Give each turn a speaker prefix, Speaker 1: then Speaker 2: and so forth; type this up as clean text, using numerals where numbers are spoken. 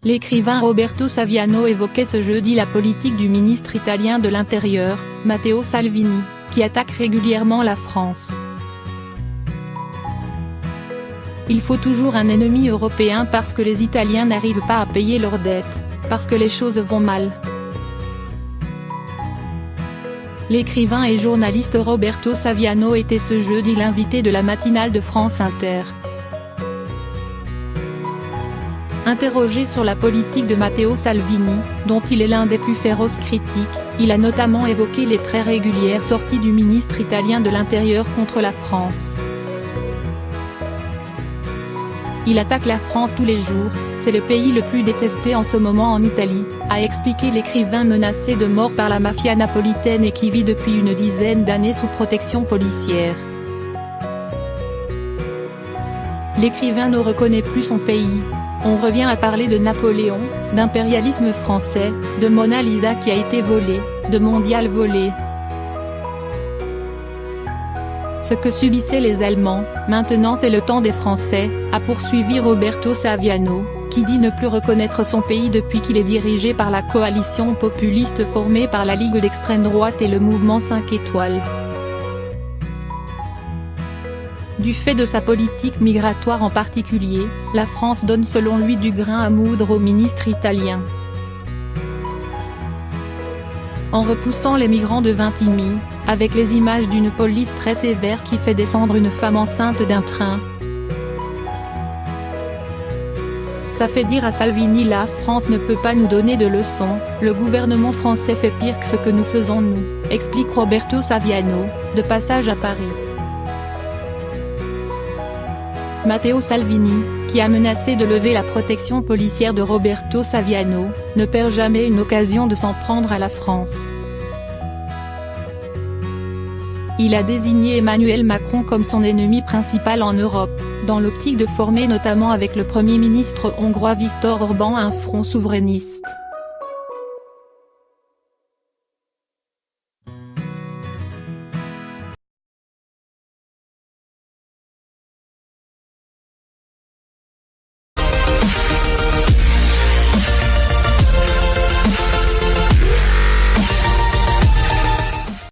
Speaker 1: L'écrivain Roberto Saviano évoquait ce jeudi la politique du ministre italien de l'Intérieur, Matteo Salvini, qui attaque régulièrement la France. Il faut toujours un ennemi européen parce que les Italiens n'arrivent pas à payer leurs dettes, parce que les choses vont mal. L'écrivain et journaliste Roberto Saviano était ce jeudi l'invité de la matinale de France Inter. Interrogé sur la politique de Matteo Salvini, dont il est l'un des plus féroces critiques, il a notamment évoqué les très régulières sorties du ministre italien de l'Intérieur contre la France. Il attaque la France tous les jours, c'est le pays le plus détesté en ce moment en Italie, a expliqué l'écrivain menacé de mort par la mafia napolitaine et qui vit depuis une dizaine d'années sous protection policière. L'écrivain ne reconnaît plus son pays. On revient à parler de Napoléon, d'impérialisme français, de Mona Lisa qui a été volée, de mondial volé. Ce que subissaient les Allemands, maintenant c'est le temps des Français, a poursuivi Roberto Saviano, qui dit ne plus reconnaître son pays depuis qu'il est dirigé par la coalition populiste formée par la Ligue d'extrême droite et le mouvement 5 étoiles. Du fait de sa politique migratoire en particulier, la France donne selon lui du grain à moudre au ministre italien. En repoussant les migrants de Vintimille, avec les images d'une police très sévère qui fait descendre une femme enceinte d'un train. Ça fait dire à Salvini la France ne peut pas nous donner de leçons, le gouvernement français fait pire que ce que nous faisons nous, explique Roberto Saviano, de passage à Paris. Matteo Salvini, qui a menacé de lever la protection policière de Roberto Saviano, ne perd jamais une occasion de s'en prendre à la France. Il a désigné Emmanuel Macron comme son ennemi principal en Europe, dans l'optique de former notamment avec le Premier ministre hongrois Viktor Orban un front souverainiste.